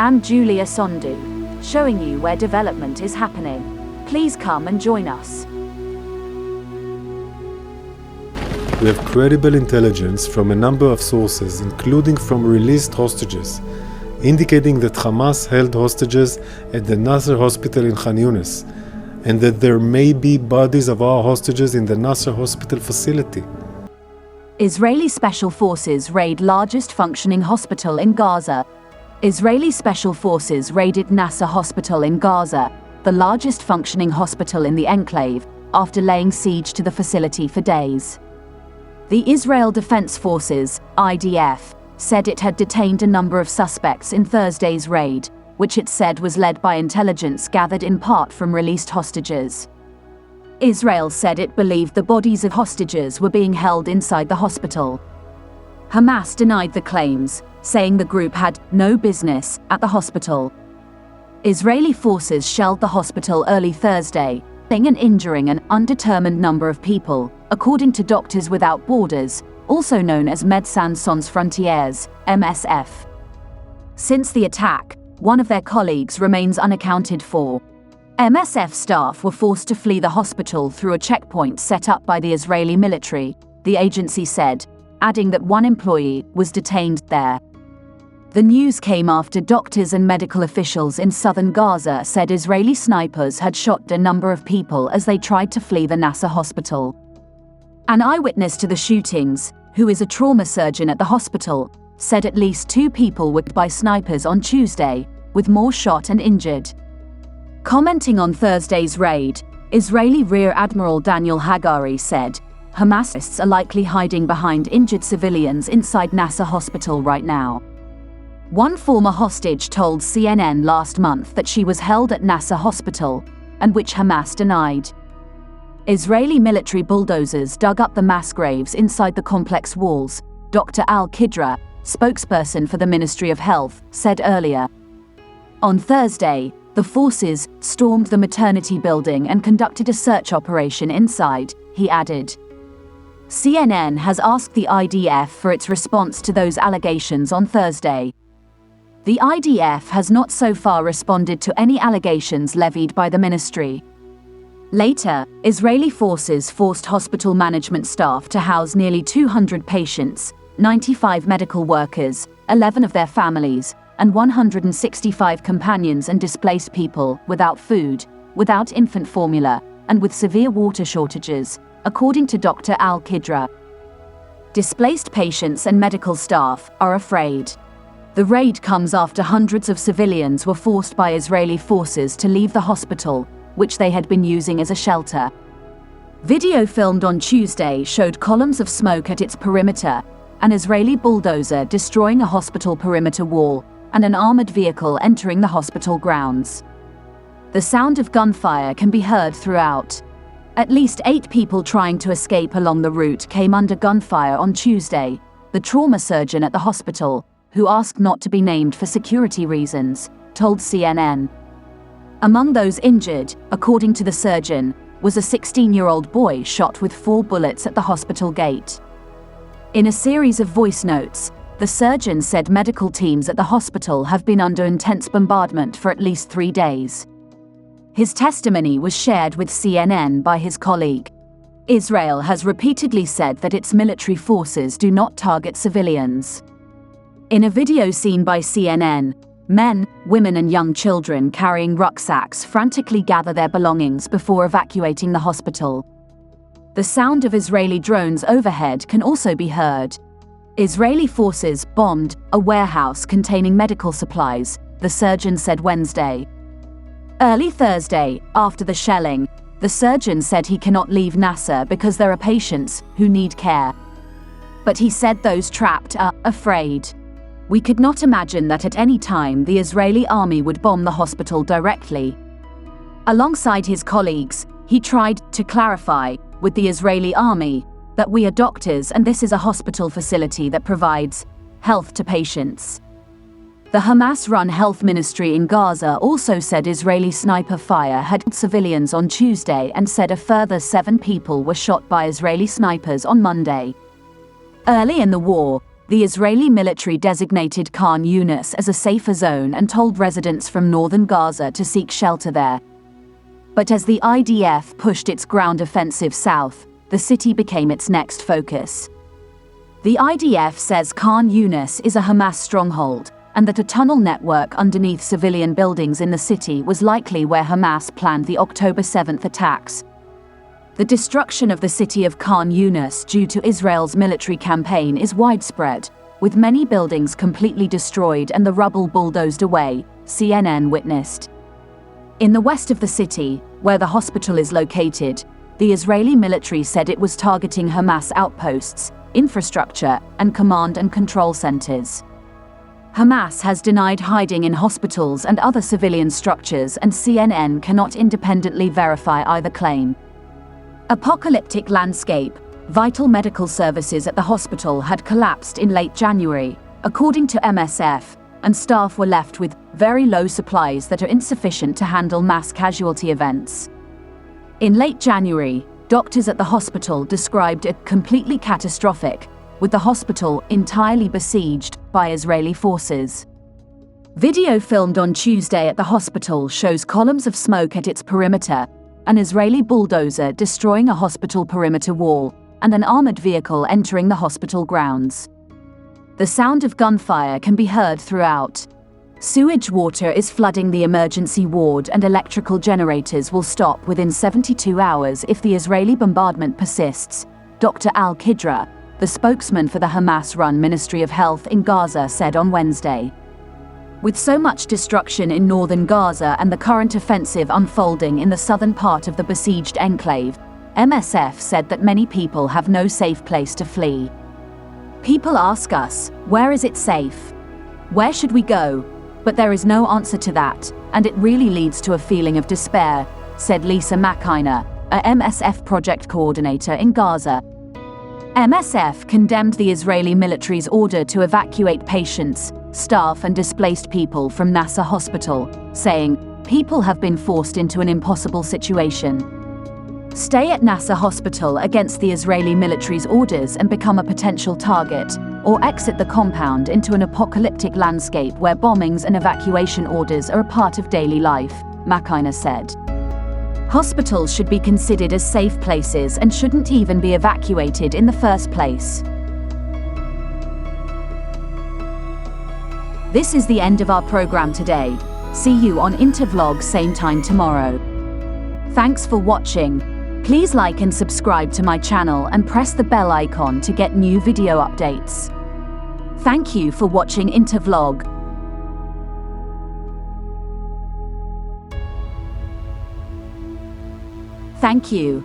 I'm Julia Sondu, showing you where development is happening. Please come and join us. We have credible intelligence from a number of sources, including from released hostages, indicating that Hamas held hostages at the Nasser Hospital in Khan Yunis, and that there may be bodies of our hostages in the Nasser Hospital facility. Israeli Special Forces raid largest functioning hospital in Gaza. Israeli Special Forces raided Nasser Hospital in Gaza, the largest functioning hospital in the enclave, after laying siege to the facility for days. The Israel Defense Forces, IDF, said it had detained a number of suspects in Thursday's raid, which it said was led by intelligence gathered in part from released hostages. Israel said it believed the bodies of hostages were being held inside the hospital. Hamas denied the claims, saying the group had no business at the hospital. Israeli forces shelled the hospital early Thursday, killing and injuring an undetermined number of people, according to Doctors Without Borders, also known as Médecins Sans Frontières, MSF. Since the attack, one of their colleagues remains unaccounted for. MSF staff were forced to flee the hospital through a checkpoint set up by the Israeli military, the agency said, adding that one employee was detained there. The news came after doctors and medical officials in southern Gaza said Israeli snipers had shot a number of people as they tried to flee the Nasser hospital. An eyewitness to the shootings, who is a trauma surgeon at the hospital, said at least 2 people were killed by snipers on Tuesday, with more shot and injured. Commenting on Thursday's raid, Israeli Rear Admiral Daniel Hagari said, Hamasists are likely hiding behind injured civilians inside Nasser Hospital right now. One former hostage told CNN last month that she was held at Nasser Hospital, and which Hamas denied. Israeli military bulldozers dug up the mass graves inside the complex walls, Dr. Al-Qidra, spokesperson for the Ministry of Health, said earlier. On Thursday, the forces stormed the maternity building and conducted a search operation inside, he added. CNN has asked the IDF for its response to those allegations on Thursday. The IDF has not so far responded to any allegations levied by the ministry. Later, Israeli forces forced hospital management staff to house nearly 200 patients, 95 medical workers, 11 of their families, and 165 companions and displaced people without food, without infant formula, and with severe water shortages, according to Dr. Al-Qidra. Displaced patients and medical staff are afraid. The raid comes after hundreds of civilians were forced by Israeli forces to leave the hospital, which they had been using as a shelter. Video filmed on Tuesday showed columns of smoke at its perimeter, an Israeli bulldozer destroying a hospital perimeter wall, and an armored vehicle entering the hospital grounds. The sound of gunfire can be heard throughout. At least 8 people trying to escape along the route came under gunfire on Tuesday, the trauma surgeon at the hospital, who asked not to be named for security reasons, told CNN. Among those injured, according to the surgeon, was a 16-year-old boy shot with 4 bullets at the hospital gate. In a series of voice notes, the surgeon said medical teams at the hospital have been under intense bombardment for at least 3 days. His testimony was shared with CNN by his colleague. Israel has repeatedly said that its military forces do not target civilians. In a video seen by CNN, men, women and young children carrying rucksacks frantically gather their belongings before evacuating the hospital. The sound of Israeli drones overhead can also be heard. Israeli forces bombed a warehouse containing medical supplies, the surgeon said Wednesday. Early Thursday, after the shelling, the surgeon said he cannot leave Nasser because there are patients who need care. But he said those trapped are afraid. We could not imagine that at any time the Israeli army would bomb the hospital directly. Alongside his colleagues, he tried to clarify, with the Israeli army, that we are doctors and this is a hospital facility that provides health to patients. The Hamas-run health ministry in Gaza also said Israeli sniper fire had killed civilians on Tuesday and said a further 7 people were shot by Israeli snipers on Monday. Early in the war, The Israeli military designated Khan Yunis as a safer zone and told residents from northern Gaza to seek shelter there. But as the IDF pushed its ground offensive south, the city became its next focus. The IDF says Khan Yunis is a Hamas stronghold, and that a tunnel network underneath civilian buildings in the city was likely where Hamas planned the October 7th attacks. The destruction of the city of Khan Yunis due to Israel's military campaign is widespread, with many buildings completely destroyed and the rubble bulldozed away, CNN witnessed. In the west of the city, where the hospital is located, the Israeli military said it was targeting Hamas outposts, infrastructure, and command and control centers. Hamas has denied hiding in hospitals and other civilian structures, and CNN cannot independently verify either claim. Apocalyptic landscape. Vital medical services at the hospital had collapsed in late January, according to MSF, and staff were left with very low supplies that are insufficient to handle mass casualty events. In late January, doctors at the hospital described it completely catastrophic, with the hospital entirely besieged by Israeli forces. Video filmed on Tuesday at the hospital shows columns of smoke at its perimeter, an Israeli bulldozer destroying a hospital perimeter wall, and an armored vehicle entering the hospital grounds. The sound of gunfire can be heard throughout. Sewage water is flooding the emergency ward, and electrical generators will stop within 72 hours if the Israeli bombardment persists, Dr. Al-Qidra, the spokesman for the Hamas-run Ministry of Health in Gaza, said on Wednesday. With so much destruction in northern Gaza and the current offensive unfolding in the southern part of the besieged enclave, MSF said that many people have no safe place to flee. People ask us, where is it safe? Where should we go? But there is no answer to that, and it really leads to a feeling of despair, said Lisa McInner, a MSF project coordinator in Gaza. MSF condemned the Israeli military's order to evacuate patients, staff and displaced people from Nasser Hospital, saying, "People have been forced into an impossible situation. Stay at Nasser Hospital against the Israeli military's orders and become a potential target, or exit the compound into an apocalyptic landscape where bombings and evacuation orders are a part of daily life," McInner said. Hospitals should be considered as safe places and shouldn't even be evacuated in the first place. This is the end of our program today. See you on Intervlog same time tomorrow. Thanks for watching. Please like and subscribe to my channel and press the bell icon to get new video updates. Thank you for watching Intervlog. Thank you.